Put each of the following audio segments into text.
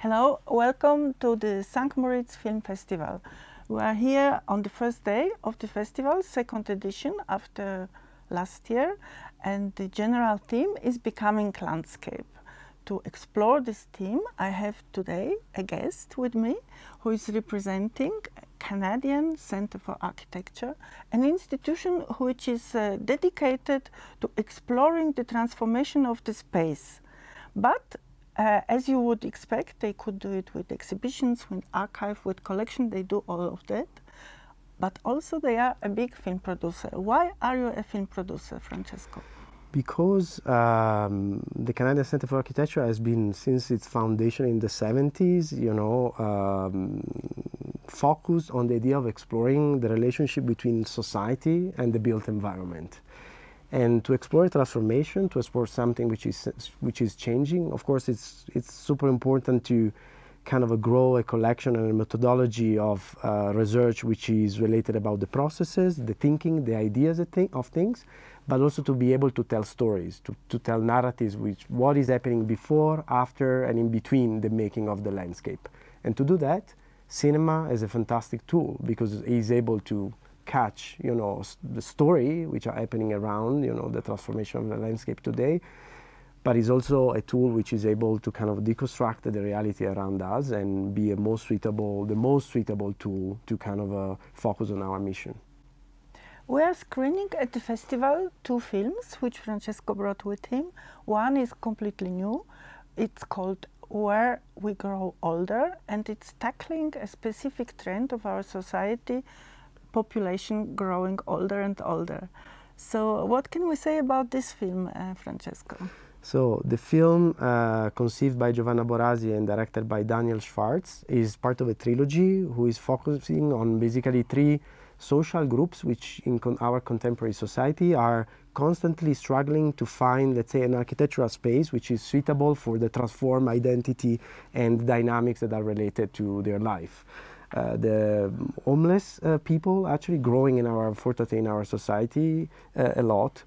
Hello, welcome to the St. Moritz Film Festival. We are here on the first day of the festival, second edition after last year, and the general theme is Becoming Landscape. To explore this theme, I have today a guest with me who is representing Canadian Centre for Architecture, an institution which is dedicated to exploring the transformation of the space. But as you would expect, they could do it with exhibitions, with archive, with collection, they do all of that. But also they are a big film producer. Why are you a film producer, Francesco? Because the Canadian Centre for Architecture has been, since its foundation in the 70s, focused on the idea of exploring the relationship between society and the built environment. And to explore transformation, to explore something which is changing, of course, it's super important to kind of grow a collection and a methodology of research which is related about the processes, the thinking, the ideas of things, but also to be able to tell stories, to tell narratives, what is happening before, after, and in between the making of the landscape. And to do that, cinema is a fantastic tool because it is able to catch, the story which are happening around, the transformation of the landscape today, but it's also a tool which is able to kind of deconstruct the reality around us and be the most suitable tool to kind of focus on our mission. We are screening at the festival two films which Francesco brought with him. One is completely new. It's called Where We Grow Older, and it's tackling a specific trend of our society, population growing older and older. So what can we say about this film, Francesco? So the film, conceived by Giovanna Borasi and directed by Daniel Schwartz, is part of a trilogy who is focusing on basically three social groups which in our contemporary society are constantly struggling to find, let's say, an architectural space which is suitable for the transformed identity and dynamics that are related to their life. The homeless people actually growing unfortunately in our society a lot.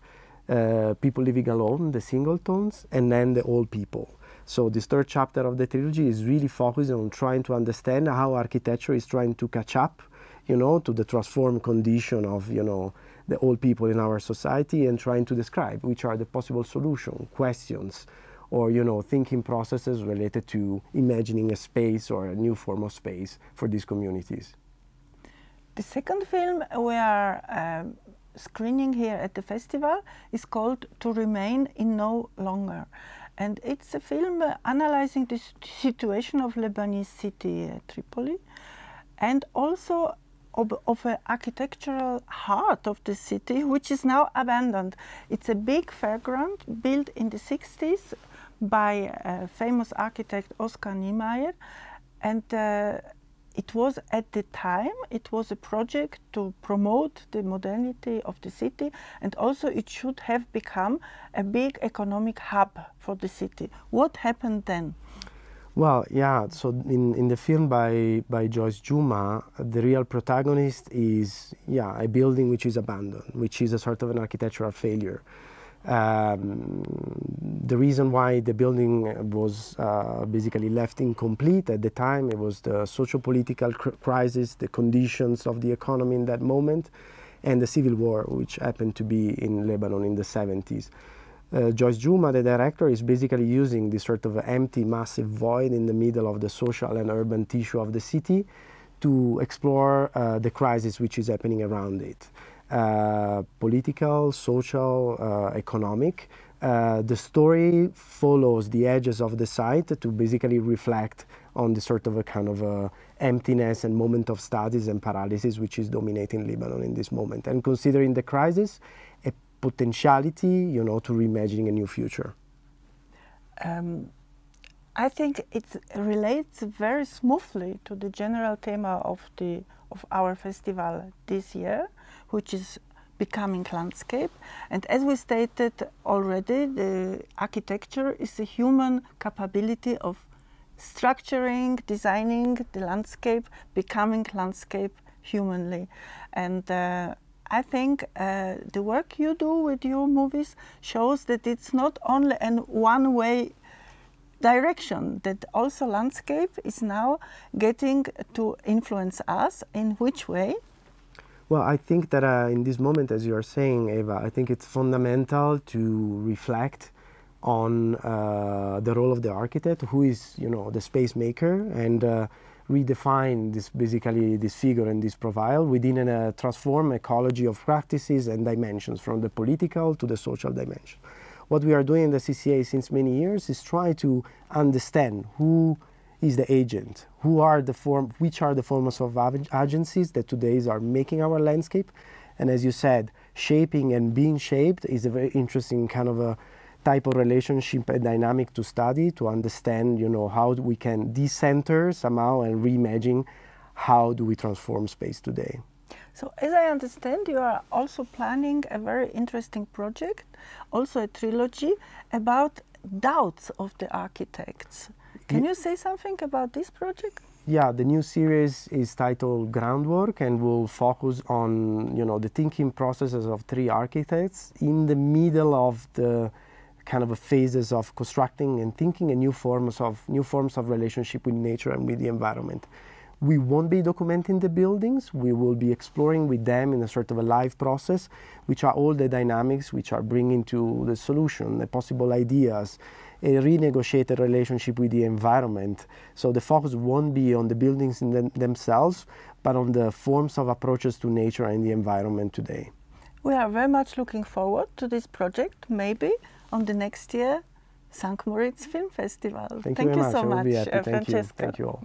People living alone, the singletons, and then the old people. So this third chapter of the trilogy is really focused on trying to understand how architecture is trying to catch up, to the transformed condition of, the old people in our society, and trying to describe which are the possible solutions, questions, or thinking processes related to imagining a space or a new form of space for these communities. The second film we are screening here at the festival is called To Remain in No Longer, and it's a film analyzing the situation of Lebanese city Tripoli, and also of an architectural heart of the city which is now abandoned. It's a big fairground built in the 60s by famous architect Oskar Niemeyer, and it was at the time, it was a project to promote the modernity of the city, and also it should have become a big economic hub for the city. What happened then? Well, yeah, so in the film by Joyce Juma, the real protagonist is, a building which is abandoned, which is a sort of an architectural failure. The reason why the building was basically left incomplete at the time, it was the socio-political crisis, the conditions of the economy in that moment, and the civil war, which happened to be in Lebanon in the 70s. Joyce Juma, the director, is basically using this sort of empty, massive void in the middle of the social and urban tissue of the city to explore the crisis which is happening around it. Political, social, economic. The story follows the edges of the site to basically reflect on the sort of a kind of emptiness and moment of studies and paralysis which is dominating Lebanon in this moment. And considering the crisis, a potentiality, to reimagining a new future. I think it relates very smoothly to the general theme of our festival this year, which is Becoming Landscape. And as we stated already, the architecture is a human capability of structuring, designing the landscape, becoming landscape humanly. And I think the work you do with your movies shows that it's not only a one-way direction that also landscape is now getting to influence us. In which way? Well, I think that in this moment, as you are saying, Eva, I think it's fundamental to reflect on the role of the architect, who is, the space maker, and redefine this figure and this profile within a transformed ecology of practices and dimensions, from the political to the social dimension. What we are doing in the CCA since many years is try to understand who is the agent, which are the forms of agencies that today are making our landscape. And as you said, shaping and being shaped is a very interesting kind of a type of relationship and dynamic to study, to understand, how we can decenter somehow and reimagine how do we transform space today. So as I understand, you are also planning a very interesting project, also a trilogy, about doubts of the architects. Can you say something about this project? Yeah, the new series is titled Groundwork and will focus on, the thinking processes of three architects in the middle of the kind of phases of constructing and thinking and new forms of relationship with nature and with the environment. We won't be documenting the buildings. We will be exploring with them in a sort of a live process, which are all the dynamics which are bringing to the solution, the possible ideas, a renegotiated relationship with the environment. So the focus won't be on the buildings in themselves, but on the forms of approaches to nature and the environment today. We are very much looking forward to this project, maybe on the next year St. Moritz Film Festival. Thank you very much. So much, I will be happy. Thank Francesca. you. Thank you all.